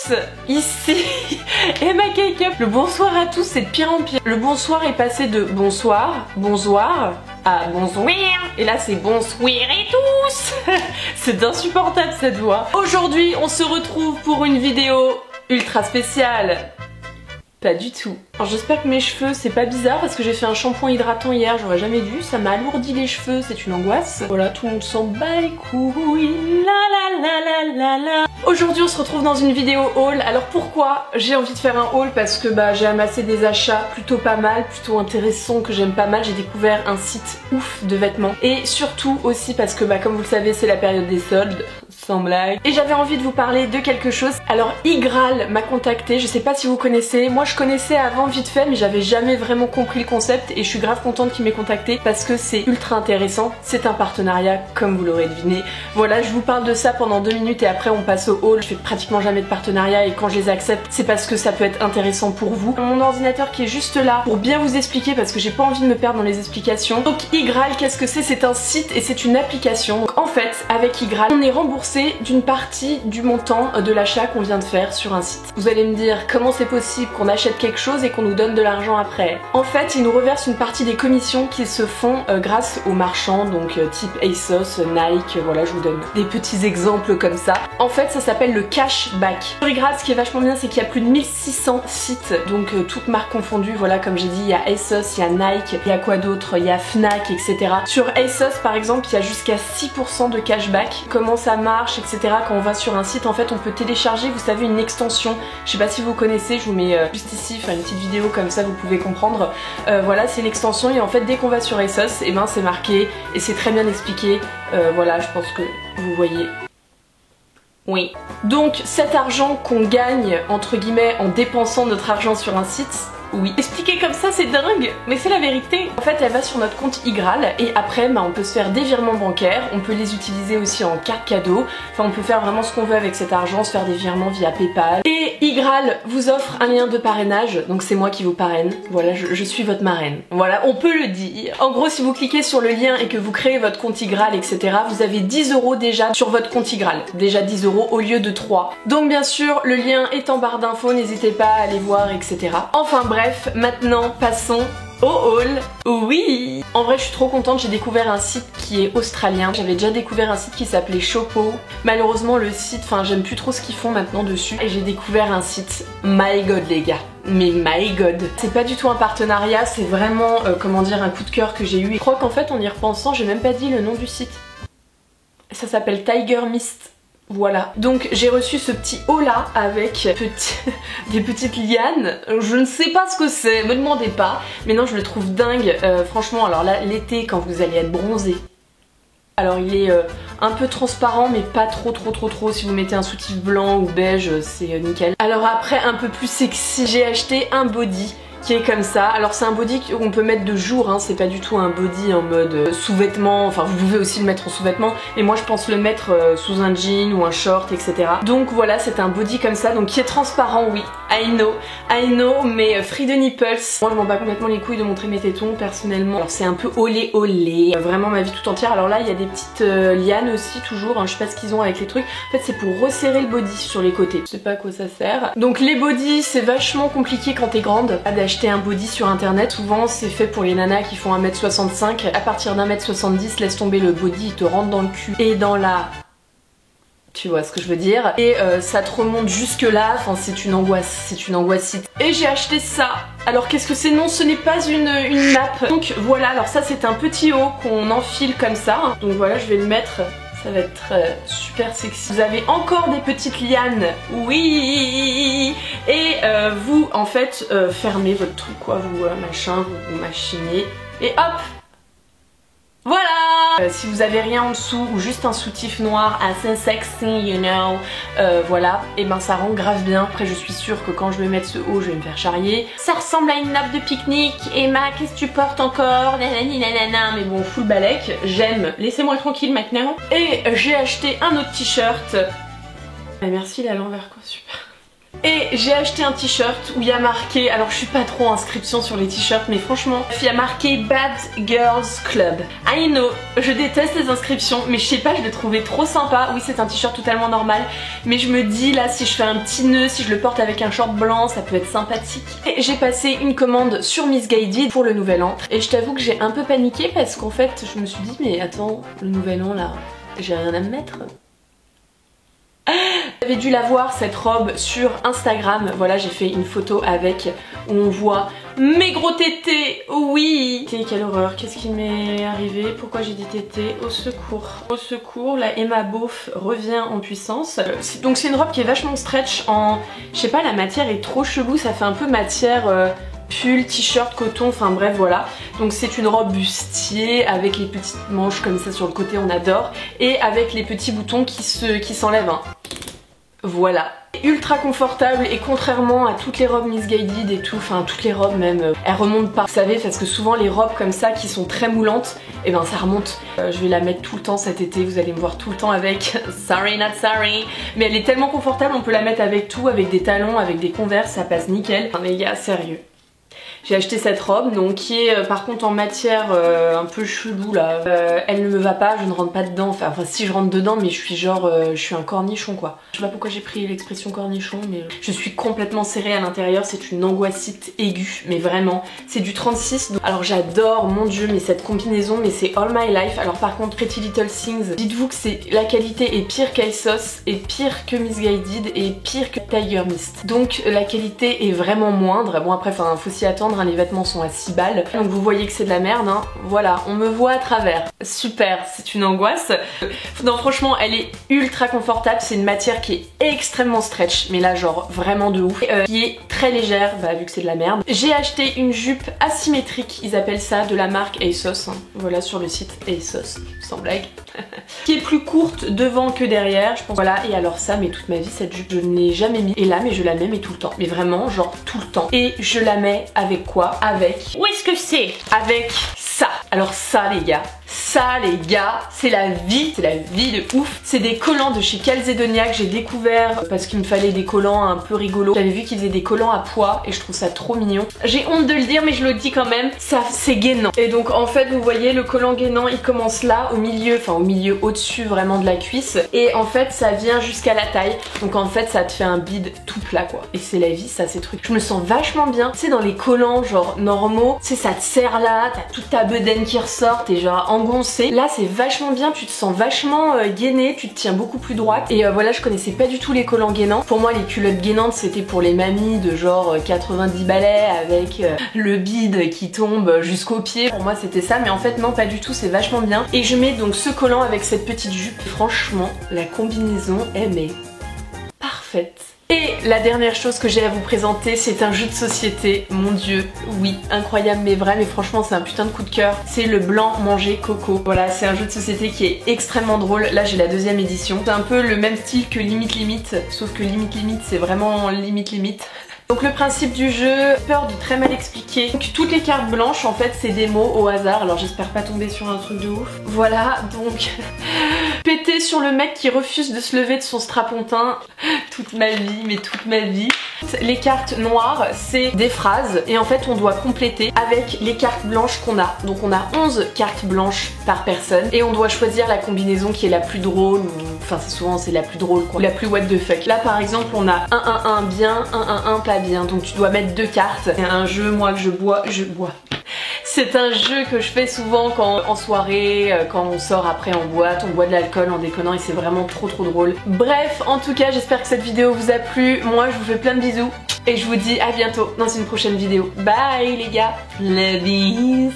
tous, ici Emma Cake-up. Le bonsoir à tous, c'est de pire en pire. Le bonsoir est passé de bonsoir, bonsoir à bonsoir, et là c'est bonsoir et tous. C'est insupportable cette voix. Aujourd'hui on se retrouve pour une vidéo ultra spéciale. Pas du tout. Alors j'espère que mes cheveux c'est pas bizarre parce que j'ai fait un shampoing hydratant hier, j'aurais jamais dû, ça m'a alourdi les cheveux, c'est une angoisse. Voilà, tout le monde s'en bat les couilles, la la la la la la. Aujourd'hui on se retrouve dans une vidéo haul. Alors pourquoi j'ai envie de faire un haul? Parce que j'ai amassé des achats plutôt pas mal, plutôt intéressants, que j'aime pas mal. J'ai découvert un site ouf de vêtements. Et surtout aussi parce que comme vous le savez c'est la période des soldes, sans blague. Et j'avais envie de vous parler de quelque chose. Alors Igral m'a contacté, je sais pas si vous connaissez, moi je connaissais avant vite fait mais j'avais jamais vraiment compris le concept et je suis grave contente qu'il m'ait contacté parce que c'est ultra intéressant. C'est un partenariat comme vous l'aurez deviné. Voilà, je vous parle de ça pendant 2 minutes et après on passe au haul. Je fais pratiquement jamais de partenariat et quand je les accepte c'est parce que ça peut être intéressant pour vous. Mon ordinateur qui est juste là pour bien vous expliquer parce que j'ai pas envie de me perdre dans les explications. Donc Igral, qu'est-ce que c'est? C'est un site et c'est une application. Donc en fait avec Igral on est remboursé d'une partie du montant de l'achat qu'on vient de faire sur un site. Vous allez me dire comment c'est possible qu'on achète quelque chose et qu'on nous donne de l'argent après. En fait ils nous reversent une partie des commissions qui se font grâce aux marchands, donc type ASOS, Nike, voilà, je vous donne des petits exemples comme ça. En fait ça s'appelle le cashback. Sur Igral ce qui est vachement bien c'est qu'il y a plus de 1600 sites, donc toutes marques confondues, voilà, comme j'ai dit, il y a ASOS, il y a Nike, il y a quoi d'autre, il y a Fnac, etc. Sur ASOS par exemple il y a jusqu'à 6% de cashback. Comment ça marche, etc. Quand on va sur un site en fait on peut télécharger, vous savez, une extension, je sais pas si vous connaissez, je vous mets juste ici, enfin une petite vidéo comme ça vous pouvez comprendre. Voilà, c'est l'extension et en fait dès qu'on va sur ASOS, et c'est marqué et c'est très bien expliqué. Voilà, je pense que vous voyez. Oui. Donc cet argent qu'on gagne entre guillemets en dépensant notre argent sur un site, oui. Expliquer comme ça c'est dingue, mais c'est la vérité. En fait elle va sur notre compte Igral et après on peut se faire des virements bancaires, on peut les utiliser aussi en carte cadeau, enfin on peut faire vraiment ce qu'on veut avec cet argent, se faire des virements via PayPal. Et Igral vous offre un lien de parrainage, donc c'est moi qui vous parraine, voilà, je suis votre marraine, voilà, on peut le dire. En gros si vous cliquez sur le lien et que vous créez votre compte Igral, etc., vous avez 10 € déjà sur votre compte Igral, déjà 10 € au lieu de 3. Donc bien sûr le lien est en barre d'infos, n'hésitez pas à aller voir, etc. Enfin bref, maintenant passons au haul. Oui. En vrai je suis trop contente, j'ai découvert un site qui est australien. J'avais déjà découvert un site qui s'appelait Shoppo. Malheureusement le site, j'aime plus trop ce qu'ils font maintenant dessus. Et j'ai découvert un site, my god les gars. Mais my god. C'est pas du tout un partenariat, c'est vraiment comment dire, un coup de cœur que j'ai eu. Je crois qu'en fait en y repensant j'ai même pas dit le nom du site. Ça s'appelle Tiger Mist. Voilà, donc j'ai reçu ce petit haut là avec des petites lianes. Je ne sais pas ce que c'est, me demandez pas. Mais non, je le trouve dingue. Franchement, alors là, l'été, quand vous allez être bronzé. Alors il est un peu transparent mais pas trop. Si vous mettez un soutif blanc ou beige, c'est nickel. Alors après, un peu plus sexy, j'ai acheté un body qui est comme ça. Alors c'est un body qu'on peut mettre de jour, hein. C'est pas du tout un body en mode sous-vêtement, enfin vous pouvez aussi le mettre en sous-vêtement, mais moi je pense le mettre sous un jean ou un short, etc. Donc voilà, c'est un body comme ça, donc qui est transparent, oui, I know, mais free de nipples. Moi je m'en bats complètement les couilles de montrer mes tétons personnellement. Alors c'est un peu olé, vraiment ma vie tout entière. Alors là il y a des petites lianes aussi toujours, hein. Je sais pas ce qu'ils ont avec les trucs. En fait c'est pour resserrer le body sur les côtés, je sais pas à quoi ça sert. Donc les bodys c'est vachement compliqué quand t'es grande d'acheter un body sur internet. Souvent c'est fait pour les nanas qui font 1m65. À partir d'1m70, laisse tomber le body, il te rentre dans le cul et dans la... Tu vois ce que je veux dire. Et ça te remonte jusque là, enfin c'est une angoisse, Et j'ai acheté ça. Alors qu'est-ce que c'est? Non, ce n'est pas une nappe. Donc voilà, alors ça c'est un petit haut qu'on enfile comme ça. Donc voilà, je vais le mettre... Ça va être super sexy. Vous avez encore des petites lianes, oui. Et vous en fait fermez votre truc quoi, vous machin, vous machinez et hop. Voilà. Si vous avez rien en dessous ou juste un soutif noir assez sexy, you know, voilà, et ça rend grave bien. Après je suis sûre que quand je vais mettre ce haut je vais me faire charrier. Ça ressemble à une nappe de pique-nique. Emma, qu'est-ce que tu portes encore? Nanani nanana. Mais bon, full balèque, j'aime, laissez-moi tranquille maintenant. Et j'ai acheté un autre t-shirt. Merci, il est à l'envers quoi, super. Et j'ai acheté un t-shirt où il y a marqué, alors je suis pas trop inscription sur les t-shirts mais franchement il y a marqué Bad Girls Club. I know, je déteste les inscriptions mais je sais pas, je l'ai trouvé trop sympa. Oui c'est un t-shirt totalement normal mais je me dis là si je fais un petit nœud, si je le porte avec un short blanc ça peut être sympathique. Et j'ai passé une commande sur Missguided pour le nouvel an et je t'avoue que j'ai un peu paniqué parce qu'en fait je me suis dit mais attends, le nouvel an là, j'ai rien à me mettre. J'avais dû la voir cette robe sur Instagram, voilà j'ai fait une photo avec où on voit mes gros tétés, oui. Quelle horreur, qu'est-ce qui m'est arrivé, pourquoi j'ai dit tétés, au secours. Au secours, la Emma Beauf revient en puissance. Donc c'est une robe qui est vachement stretch en, je sais pas, la matière est trop chelou, ça fait un peu matière pull, t-shirt, coton, enfin bref voilà. Donc c'est une robe bustier avec les petites manches comme ça sur le côté, on adore. Et avec les petits boutons qui s'enlèvent hein. Voilà. Ultra confortable et contrairement à toutes les robes Missguided et tout, enfin toutes les robes même, elles remontent pas. Vous savez parce que souvent les robes comme ça qui sont très moulantes, et ben ça remonte. Je vais la mettre tout le temps cet été, vous allez me voir tout le temps avec. Sorry not sorry. Mais elle est tellement confortable, on peut la mettre avec tout, avec des talons, avec des Converse, ça passe nickel. Enfin, les gars, sérieux. J'ai acheté cette robe donc qui est par contre en matière un peu chelou là. Elle ne me va pas, je ne rentre pas dedans. Enfin si je rentre dedans mais je suis genre je suis un cornichon quoi. Je sais pas pourquoi j'ai pris l'expression cornichon mais je suis complètement serrée à l'intérieur. C'est une angoissite aiguë mais vraiment. C'est du 36. Donc... Alors j'adore, mon dieu, mais cette combinaison mais c'est all my life. Alors par contre Pretty Little Things, dites-vous que la qualité est pire qu'ASOS, et pire que Missguided et pire que Tiger Mist. Donc la qualité est vraiment moindre. Bon après faut s'y attendre. Les vêtements sont à 6 balles. Donc vous voyez que c'est de la merde hein. Voilà, on me voit à travers. Super, c'est une angoisse. Non franchement elle est ultra confortable. C'est une matière qui est extrêmement stretch. Mais là genre vraiment de ouf. Qui est très légère, bah, vu que c'est de la merde. J'ai acheté une jupe asymétrique. Ils appellent ça de la marque ASOS hein. Voilà sur le site ASOS, sans blague. Qui est plus courte devant que derrière je pense. Voilà, et alors ça mais toute ma vie cette jupe je ne l'ai jamais mis. Et là mais je la mets mais tout le temps. Mais vraiment genre tout le temps. Et je la mets avec quoi? Avec... Où est-ce que c'est? Avec ça. Alors ça les gars, c'est la vie de ouf. C'est des collants de chez Calzedonia que j'ai découvert parce qu'il me fallait des collants un peu rigolos. J'avais vu qu'ils faisaient des collants à pois et je trouve ça trop mignon. J'ai honte de le dire mais je le dis quand même, ça c'est gainant. Et donc en fait vous voyez le collant gainant il commence là au milieu, enfin au milieu au-dessus vraiment de la cuisse et en fait ça vient jusqu'à la taille. Donc en fait ça te fait un bide tout plat quoi. Et c'est la vie ça ces trucs. Je me sens vachement bien. Tu sais dans les collants genre normaux, tu sais ça te serre là, t'as toute ta bedaine qui ressort, t'es genre engoncé. Là c'est vachement bien, tu te sens vachement gainé, tu te tiens beaucoup plus droite. Et voilà je connaissais pas du tout les collants gainants. Pour moi les culottes gainantes c'était pour les mamies de genre 90 balais avec le bide qui tombe jusqu'au pied. Pour moi c'était ça mais en fait non pas du tout, c'est vachement bien. Et je mets donc ce collant avec cette petite jupe. Franchement la combinaison elle m'est parfaite. Et la dernière chose que j'ai à vous présenter, c'est un jeu de société, mon dieu, oui, incroyable mais vrai, mais franchement c'est un putain de coup de cœur. C'est le blanc manger coco. Voilà, c'est un jeu de société qui est extrêmement drôle. Là j'ai la 2e édition. C'est un peu le même style que Limite Limite, sauf que Limite Limite c'est vraiment Limite Limite. Donc le principe du jeu, peur de très mal expliquer. Donc toutes les cartes blanches en fait c'est des mots au hasard, alors j'espère pas tomber sur un truc de ouf. Voilà donc péter sur le mec qui refuse de se lever de son strapontin. Toute ma vie, mais toute ma vie. Les cartes noires c'est des phrases et en fait on doit compléter avec les cartes blanches qu'on a. Donc on a 11 cartes blanches par personne et on doit choisir la combinaison qui est la plus drôle ou... Enfin souvent c'est la plus drôle quoi, la plus what the fuck. Là par exemple on a 1-1-1 bien, 1-1-1 pas bien. Donc tu dois mettre 2 cartes. C'est un jeu moi que je bois. C'est un jeu que je fais souvent quand en soirée, quand on sort après en boîte, on boit de l'alcool en déconnant et c'est vraiment trop drôle. Bref, en tout cas j'espère que cette vidéo vous a plu. Moi je vous fais plein de bisous et je vous dis à bientôt dans une prochaine vidéo. Bye les gars, ladies.